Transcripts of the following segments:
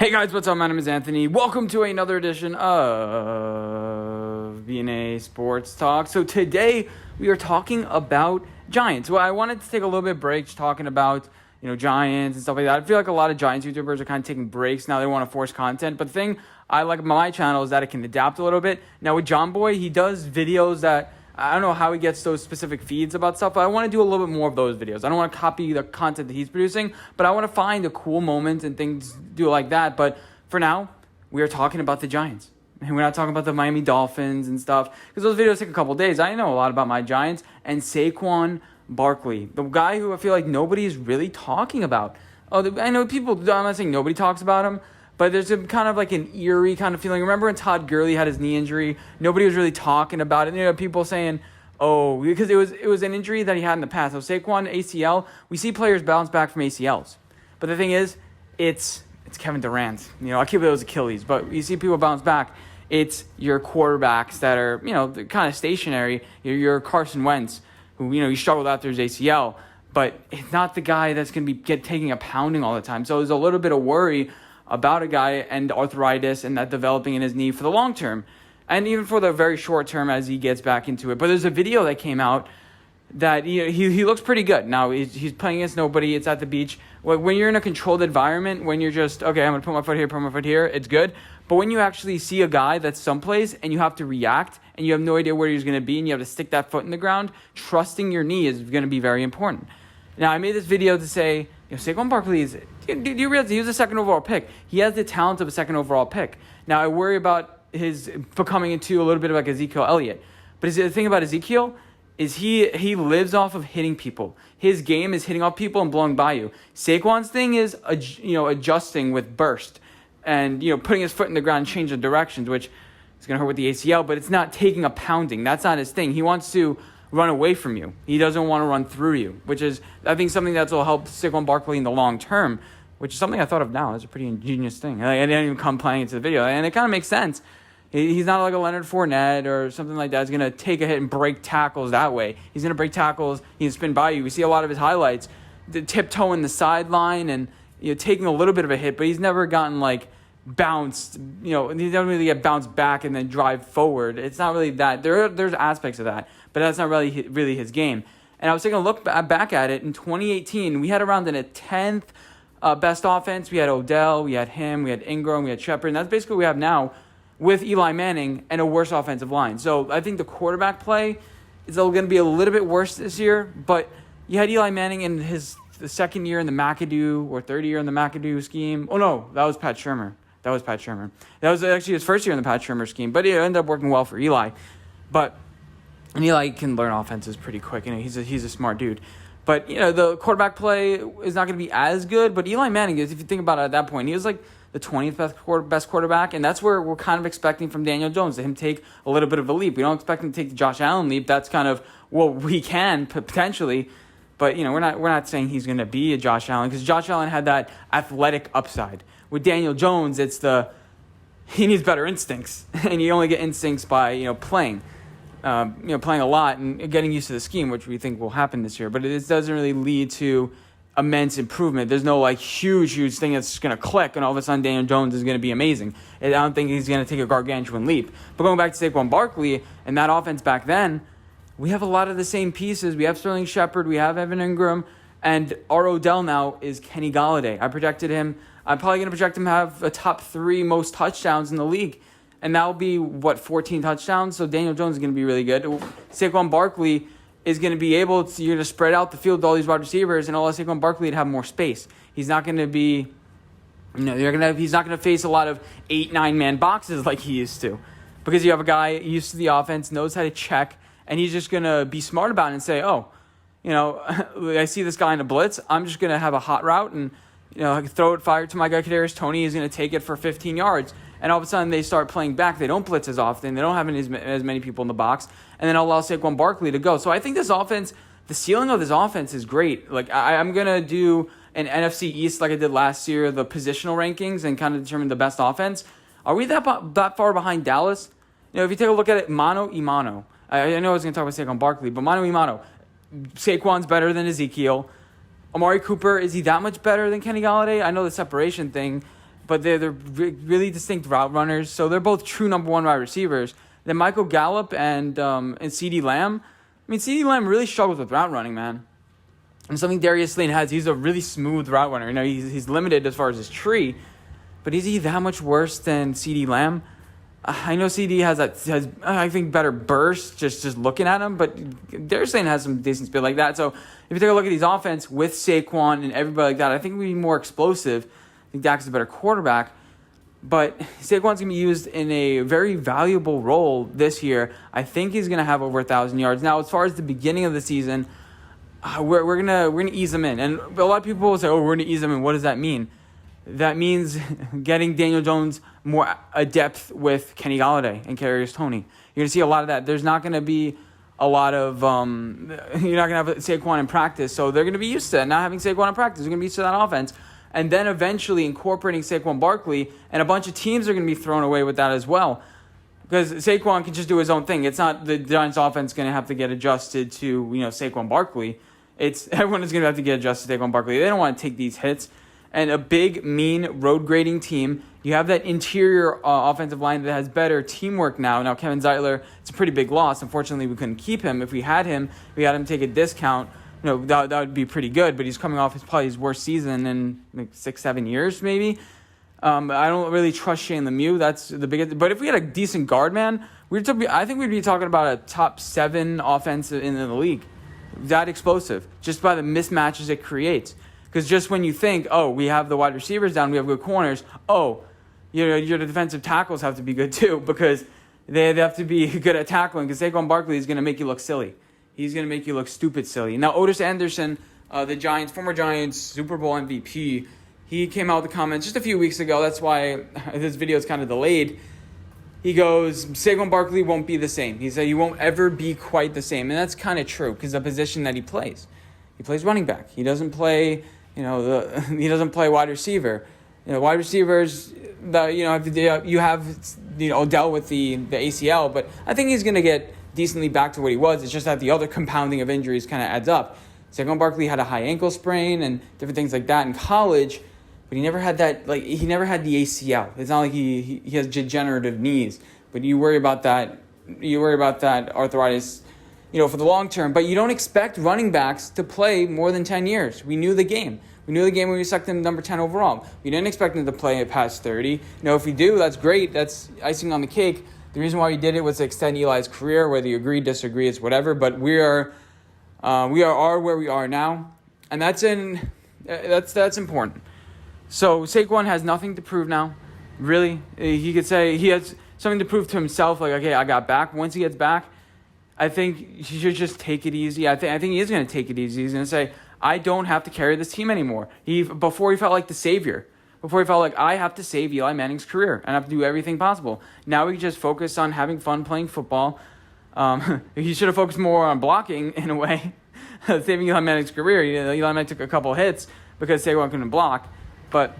Hey guys, what's up? My name is Anthony. Welcome to another edition of BNA Sports Talk. So today we are talking about Giants. Well, I wanted to take a little bit of break talking about, Giants and stuff like that. I feel like a lot of Giants YouTubers are kind of taking breaks now. They want to force content. But the thing I like about my channel is that it can adapt a little bit. Now with John Boy, he does videos that I don't know how he gets those specific feeds about stuff, but I want to do a little bit more of those videos. I don't want to copy the content that he's producing, but I want to find a cool moment and things do like that. But for now, we are talking about the Giants. And we're not talking about the Miami Dolphins and stuff, because those videos take a couple days. I know a lot about my Giants and Saquon Barkley, the guy who I feel like nobody's really talking about. I know people, I'm not saying nobody talks about him, but there's a kind of like an eerie kind of feeling. Remember when Todd Gurley had his knee injury? Nobody was really talking about it. People saying, oh, because it was an injury that he had in the past. So Saquon, ACL, we see players bounce back from ACLs. But the thing is, it's Kevin Durant. I keep it as Achilles, but you see people bounce back. It's your quarterbacks that are, kind of stationary. Your Carson Wentz, who, he struggled after his ACL. But it's not the guy that's going to be taking a pounding all the time. So there's a little bit of worry about a guy and arthritis and that developing in his knee for the long term and even for the very short term as he gets back into it. But there's a video that came out that he looks pretty good. Now he's playing against nobody. It's at the beach. When you're in a controlled environment, when you're just, okay, I'm going to put my foot here, it's good. But when you actually see a guy that's someplace and you have to react and you have no idea where he's going to be and you have to stick that foot in the ground, trusting your knee is going to be very important. Now, I made this video to say, Saquon Barkley do you realize he was a second overall pick? He has the talent of a second overall pick. Now, I worry about his becoming into a little bit like Ezekiel Elliott. But the thing about Ezekiel is he lives off of hitting people. His game is hitting off people and blowing by you. Saquon's thing is, adjusting with burst and, putting his foot in the ground and changing directions, which is going to hurt with the ACL, but it's not taking a pounding. That's not his thing. He wants to run away from you. He doesn't want to run through you, which is, I think, something that will help Saquon Barkley in the long term, which is something I thought of now. It's a pretty ingenious thing. I didn't even come playing into the video, and it kind of makes sense. He's not like a Leonard Fournette or something like that. He's going to take a hit and break tackles that way. He's going to break tackles. He can spin by you. We see a lot of his highlights, the tiptoeing the sideline and taking a little bit of a hit, but he's never gotten bounced. He doesn't really get bounced back and then drive forward. It's not really that. There's aspects of that, but that's not really his game. And I was taking a look back at it in 2018. We had around in a 10th best offense. We had Odell, we had him, we had Ingram, we had Shepard, and that's basically what we have now with Eli Manning and a worse offensive line. So I think the quarterback play is going to be a little bit worse this year, but you had Eli Manning in the second year in the McAdoo or third year in the McAdoo scheme. Oh, no, that was Pat Shurmur. That was actually his first year in the Pat Shurmur scheme, but it ended up working well for Eli. And Eli can learn offenses pretty quick. He's a smart dude. But, the quarterback play is not going to be as good. But Eli Manning is, if you think about it at that point, he was the 20th best quarterback. And that's where we're kind of expecting from Daniel Jones, to him take a little bit of a leap. We don't expect him to take the Josh Allen leap. That's kind of, we can potentially. But, we're not saying he's going to be a Josh Allen, because Josh Allen had that athletic upside. With Daniel Jones, it's he needs better instincts. And you only get instincts by, playing. Playing a lot and getting used to the scheme, which we think will happen this year. But it doesn't really lead to immense improvement. There's no huge thing that's going to click and all of a sudden Daniel Jones is going to be amazing. I don't think he's going to take a gargantuan leap. But going back to Saquon Barkley and that offense back then, we have a lot of the same pieces. We have Sterling Shepard, we have Evan Ingram, and our Odell now is Kenny Golladay. I'm probably going to project him to have a top 3 most touchdowns in the league. And that will be, 14 touchdowns? So Daniel Jones is going to be really good. Saquon Barkley is going to be able to, you're going to spread out the field with all these wide receivers and allow Saquon Barkley to have more space. He's not going to be, he's not going to face a lot of 8-9 man boxes like he used to. Because you have a guy used to the offense, knows how to check, and he's just going to be smart about it and say, I see this guy in a blitz. I'm just going to have a hot route and, throw it fire to my guy Kadarius Toney. He's going to take it for 15 yards. And all of a sudden, they start playing back. They don't blitz as often. They don't have as many people in the box. And then allow Saquon Barkley to go. So I think this offense, the ceiling of this offense is great. I'm going to do an NFC East like I did last year, the positional rankings, and kind of determine the best offense. Are we that far behind Dallas? If you take a look at it, mano y mano. I know I was going to talk about Saquon Barkley, but mano y mano. Saquon's better than Ezekiel. Amari Cooper, is he that much better than Kenny Golladay? I know the separation thing. but they're really distinct route runners. So they're both true number one wide receivers. Then Michael Gallup and CeeDee Lamb. I mean, CeeDee Lamb really struggles with route running, man. And something Darius Slayton has, he's a really smooth route runner. You know, he's limited as far as his tree, but is he that much worse than CeeDee Lamb? I know CD has I think better burst just looking at him, but Darius Slayton has some decent speed like that. So if you take a look at his offense with Saquon and everybody like that, I think we'd be more explosive. I think Dak's a better quarterback, but Saquon's going to be used in a very valuable role this year. I think he's going to have over 1,000 yards. Now, as far as the beginning of the season, we're gonna ease him in, and a lot of people will say, "Oh, we're gonna ease him in." What does that mean? That means getting Daniel Jones more a depth with Kenny Golladay and Kadarius Toney. You're going to see a lot of that. There's not going to be a lot of you're not going to have Saquon in practice, so they're going to be used to it. Not having Saquon in practice, they're going to be used to that offense. And then eventually incorporating Saquon Barkley, and a bunch of teams are going to be thrown away with that as well. Because Saquon can just do his own thing. It's not the Giants offense going to have to get adjusted to Saquon Barkley. Everyone is going to have to get adjusted to Saquon Barkley. They don't want to take these hits. And a big, mean, road grading team. You have that interior offensive line that has better teamwork now. Now, Kevin Zeitler, it's a pretty big loss. Unfortunately, we couldn't keep him. If we had him take a discount. That would be pretty good. But he's coming off probably his worst season in 6-7 years, maybe. I don't really trust Shane Lemieux. That's the biggest. But if we had a decent guard, man, I think we'd be talking about a top 7 offense in the league. That explosive, just by the mismatches it creates. Because just when you think, oh, we have the wide receivers down, we have good corners, your defensive tackles have to be good too, because they have to be good at tackling, because Saquon Barkley is going to make you look silly. He's going to make you look stupid silly. Now, Otis Anderson, the former Giants Super Bowl MVP, he came out with the comments just a few weeks ago. That's why this video is kind of delayed. He goes, Saquon Barkley won't be the same. He said he won't ever be quite the same. And that's kind of true, because the position that he plays running back. He doesn't play... he doesn't play wide receiver. Wide receivers that you have Odell with the ACL, but I think he's going to get decently back to what he was. It's just that the other compounding of injuries kind of adds up. Saquon Barkley had a high ankle sprain and different things like that in college, but he never had that. He never had the ACL. It's not like he has degenerative knees, but you worry about that. You worry about that arthritis. For the long term. But you don't expect running backs to play more than 10 years. We knew the game. We knew the game when we selected them number 10 overall. We didn't expect them to play it past 30. If we do, that's great. That's icing on the cake. The reason why we did it was to extend Eli's career, whether you agree, disagree, it's whatever. But we are where we are now. And that's important. So Saquon has nothing to prove now. Really. He could say he has something to prove to himself, like, okay, I got back. Once he gets back, I think he should just take it easy. I think he is going to take it easy. He's going to say, I don't have to carry this team anymore. Before he felt like the savior. Before he felt like, I have to save Eli Manning's career and I have to do everything possible. Now we can just focus on having fun playing football. He should have focused more on blocking in a way, saving Eli Manning's career. Eli Manning took a couple of hits because Saquon couldn't block. But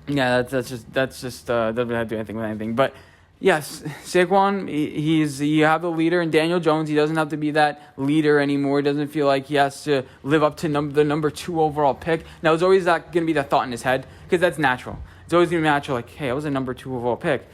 yeah, that's just doesn't have to do anything with anything. But yes, Saquon, you have the leader in Daniel Jones. He doesn't have to be that leader anymore. He doesn't feel like he has to live up to the number 2 overall pick. Now, it's always going to be that thought in his head, because that's natural. It's always going to be natural, like, hey, I was a number 2 overall pick.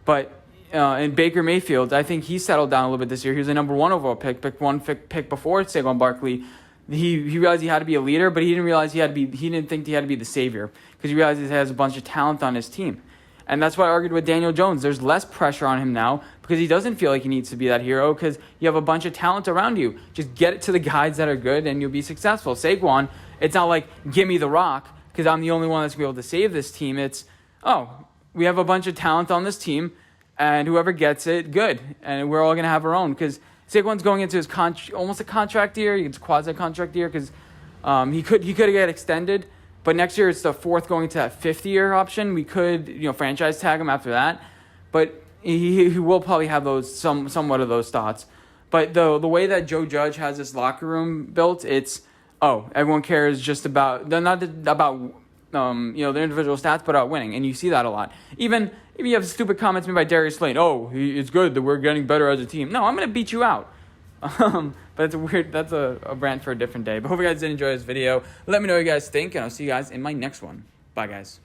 But in Baker Mayfield, I think he settled down a little bit this year. He was a number 1 overall pick before Saquon Barkley. He realized he had to be a leader, but he didn't think he had to be the savior, because he realized he has a bunch of talent on his team. And that's why I argued with Daniel Jones. There's less pressure on him now because he doesn't feel like he needs to be that hero, because you have a bunch of talent around you. Just get it to the guys that are good and you'll be successful. Saquon, it's not like, give me the rock because I'm the only one that's going to be able to save this team. It's, we have a bunch of talent on this team and whoever gets it, good. And we're all going to have our own, because Saquon's going into his almost a contract year. It's a quasi-contract year because he could get extended. But next year, it's the 4th going to that 5th-year option. We could, franchise tag him after that. But he will probably have somewhat of those thoughts. But the way that Joe Judge has this locker room built, it's, everyone cares just about, not about, their individual stats, but about winning. And you see that a lot. Even if you have stupid comments made by Darius Slayton, it's good that we're getting better as a team. No, I'm going to beat you out. But that's a rant for a different day. But hope you guys did enjoy this video. Let me know what you guys think, and I'll see you guys in my next one. Bye, guys.